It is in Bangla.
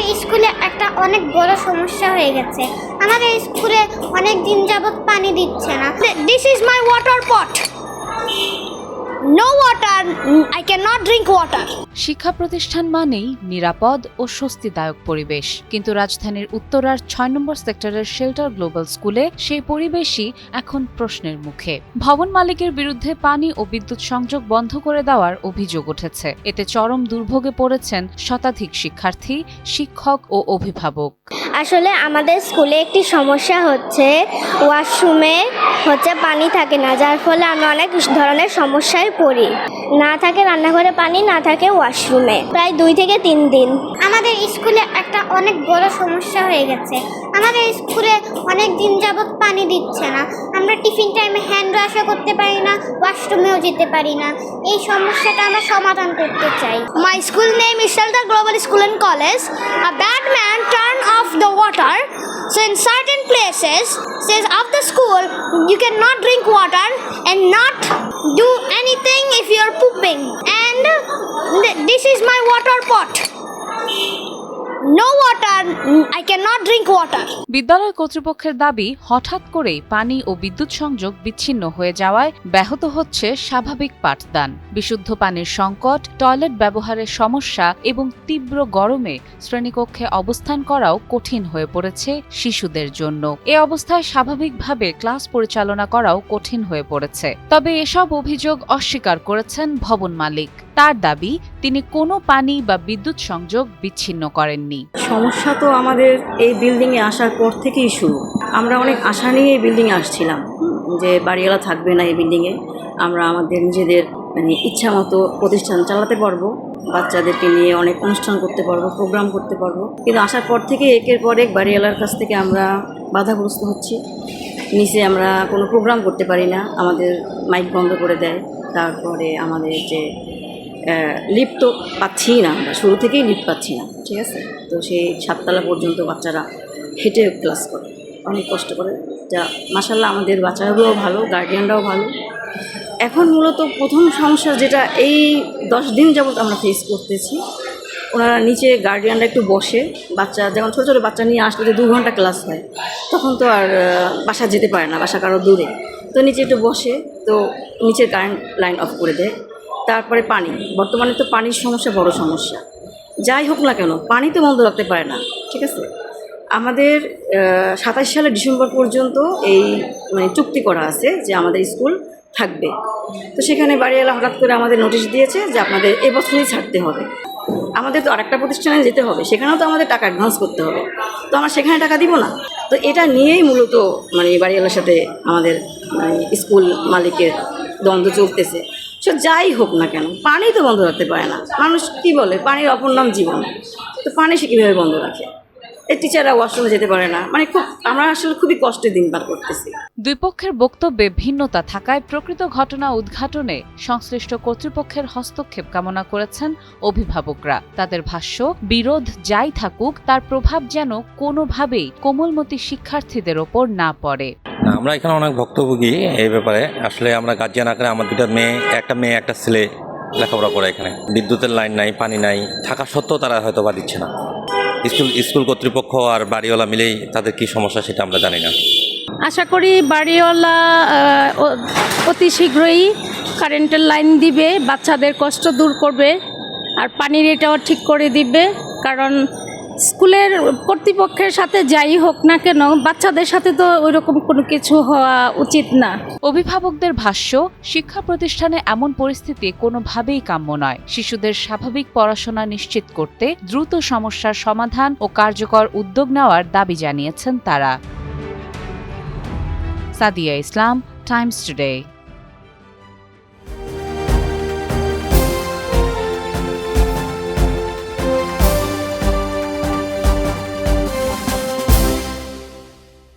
আমাদের স্কুলে একটা অনেক বড় সমস্যা হয়ে গেছে। আমাদের স্কুলে অনেক দিন যাবত পানি দিচ্ছে না। This is my water pot. No water, I cannot drink water. শিক্ষা প্রতিষ্ঠান মানেই নিরাপদ ও স্বস্তিদায়ক পরিবেশ, কিন্তু রাজধানীর উত্তরার ৬ নম্বর সেক্টরের শেল্টার গ্লোবাল স্কুলে সেই পরিবেশই এখন প্রশ্নের মুখে। ভবন মালিকের বিরুদ্ধে পানি ও বিদ্যুৎ সংযোগ বন্ধ করে দেওয়ার অভিযোগ উঠেছে। এতে চরম দুর্ভোগে পড়েছেন শতাধিক শিক্ষার্থী, শিক্ষক ও অভিভাবক। আসলে আমাদের স্কুলে একটি সমস্যা হচ্ছে, ওয়াশরুমে পানি থাকে না, যার ফলে আমরা অনেক ধরনের সমস্যায় পড়ি। না থাকে রান্নাঘরে পানি, না থাকে ওয়াশরুমে, প্রায় 2 থেকে 3 দিন। আমাদের স্কুলে একটা অনেক বড় সমস্যা হয়ে গেছে। আমাদের স্কুলে অনেক দিন যাবত পানি দিচ্ছে না। আমরা টিফিন টাইমে হ্যান্ড ওয়াশও করতে পারি না, ওয়াশরুমেও যেতে পারি না। এই সমস্যাটা আমরা সমাধান করতে চাই। My school name is Shelter Global School and College. A bad man turned off the water. So in certain places, says of the school, you cannot drink water and not do anything if you are pooping. And this is my water pot. No water, I cannot drink water. বিদ্যালয় কর্তৃপক্ষের দাবি, হঠাৎ করেই পানি ও বিদ্যুৎ সংযোগ বিচ্ছিন্ন হয়ে যাওয়ায় ব্যাহত হচ্ছে স্বাভাবিক পাঠদান। বিশুদ্ধ পানির সংকট, টয়লেট ব্যবহারের সমস্যা এবং তীব্র গরমে শ্রেণীকক্ষে অবস্থান করাও কঠিন হয়ে পড়েছে শিশুদের জন্য। এ অবস্থায় স্বাভাবিকভাবে ক্লাস পরিচালনা করাও কঠিন হয়ে পড়েছে। তবে এসব অভিযোগ অস্বীকার করেছেন ভবন মালিক। তার দাবি, তিনি কোনো পানি বা বিদ্যুৎ সংযোগ বিচ্ছিন্ন করেননি। সমস্যা তো আমাদের এই বিল্ডিংয়ে আসার পর থেকেই শুরু। আমরা অনেক আশা নিয়ে এই বিল্ডিংয়ে আসছিলাম যে বাড়িওয়ালা থাকবে না এই বিল্ডিংয়ে, আমরা আমাদের নিজেদের ইচ্ছা মতো প্রতিষ্ঠান চালাতে পারবো, বাচ্চাদেরকে নিয়ে অনেক অনুষ্ঠান করতে পারবো, প্রোগ্রাম করতে পারবো। কিন্তু আসার পর থেকে একের পর এক বাড়িওয়ালার কাছ থেকে আমরা বাধাগ্রস্ত হচ্ছি। নিচে আমরা কোনো প্রোগ্রাম করতে পারি না, আমাদের মাইক বন্ধ করে দেয়। তারপরে আমাদের যে লিফট তো পাচ্ছি না, আমরা শুরু থেকেই লিফট পাচ্ছি না, ঠিক আছে। তো সেই 7 তলা পর্যন্ত বাচ্চারা হেঁটে ক্লাস করে, অনেক কষ্ট করে। যা মাশাআল্লাহ আমাদের বাচ্চাগুলোও ভালো, গার্ডিয়ানরাও ভালো। এখন মূলত প্রথম সমস্যা যেটা এই 10 দিন যাবত আমরা ফেস করতেছি, ওনারা নিচে গার্ডিয়ানরা একটু বসে, বাচ্চা যেমন ছোটো ছোটো বাচ্চা নিয়ে আসলে 2 ঘন্টা ক্লাস হয়, তখন তো আর বাসা যেতে পারে না, বাসা কারো দূরে, তো নিচে একটু বসে, তো নিচের কারেন্ট লাইন অফ করে দেয়। তারপরে পানি, বর্তমানে তো পানির সমস্যা বড় সমস্যা। যাই হোক না কেন, পানি তো বন্ধ রাখতে পারে না, ঠিক আছে। আমাদের 27 সালের ডিসেম্বর পর্যন্ত এই চুক্তি করা আছে যে আমাদের স্কুল থাকবে। তো সেখানে বাড়িওয়ালা হঠাৎ করে আমাদের নোটিশ দিয়েছে যে আপনাদের এবছরই ছাড়তে হবে। আমাদের তো আরেকটা প্রতিষ্ঠানে যেতে হবে, সেখানেও তো আমাদের টাকা অ্যাডভান্স করতে হবে, তো আমরা সেখানে টাকা দিব না। তো এটা নিয়েই মূলত বাড়িওয়ালার সাথে আমাদের স্কুল মালিকের দ্বন্দ্ব চলতেছে। সে যাই হোক না কেন, পানি তো বন্ধ রাখতে পারে না। মানুষ কি বলে, পানির অপর নাম জীবন। তো পানি সে কীভাবে বন্ধ রাখে? এই টিচাররা ওয়াশরুমে যেতে পারে না, আমরা আসলে খুবই কষ্টের দিন পার করতেছি। দুই পক্ষের বক্তব্যে ভিন্নতা থাকায় প্রকৃত ঘটনা উদ্ঘাটনে সংশ্লিষ্ট কর্তৃপক্ষের হস্তক্ষেপ কামনা করেছেন অভিভাবকরা। তাদের ভাষ্য, বিরোধ যাই থাকুক, তার প্রভাব যেন কোনোভাবেই কোমলমতি শিক্ষার্থীদের ওপর না পড়ে। আমরা এখানে অনেক ভুক্তভোগী এই ব্যাপারে। আসলে আমরা গার্জিয়ান আকারে আমার 2টা মেয়ে, একটা ছেলে লেখাপড়া করে। এখানে বিদ্যুতের লাইন নাই, পানি নাই, থাকা সত্ত্বেও তারা হয়তো বা দিচ্ছে না। স্কুল কর্তৃপক্ষ আর বাড়িওয়ালা মিলেই তাদের কি সমস্যা সেটা আমরা জানি না। আশা করি বাড়িওয়ালা অতি শীঘ্রই কারেন্টের লাইন দিবে, বাচ্চাদের কষ্ট দূর করবে, আর পানির এটাও ঠিক করে দিবে। কারণ স্কুলের কর্তৃপক্ষের সাথে যাই হোক না কেন, বাচ্চাদের সাথে তো ওইরকম কোনো কিছু হওয়া উচিত না। অভিভাবকদের ভাষ্য, শিক্ষা প্রতিষ্ঠানে এমন পরিস্থিতি কোনোভাবেই কাম্য নয়। শিশুদের স্বাভাবিক পড়াশোনা নিশ্চিত করতে দ্রুত সমস্যার সমাধান ও কার্যকর উদ্যোগ নেওয়ার দাবি জানিয়েছেন তারা। সাদিয়া ইসলাম, টাইমস টুডে।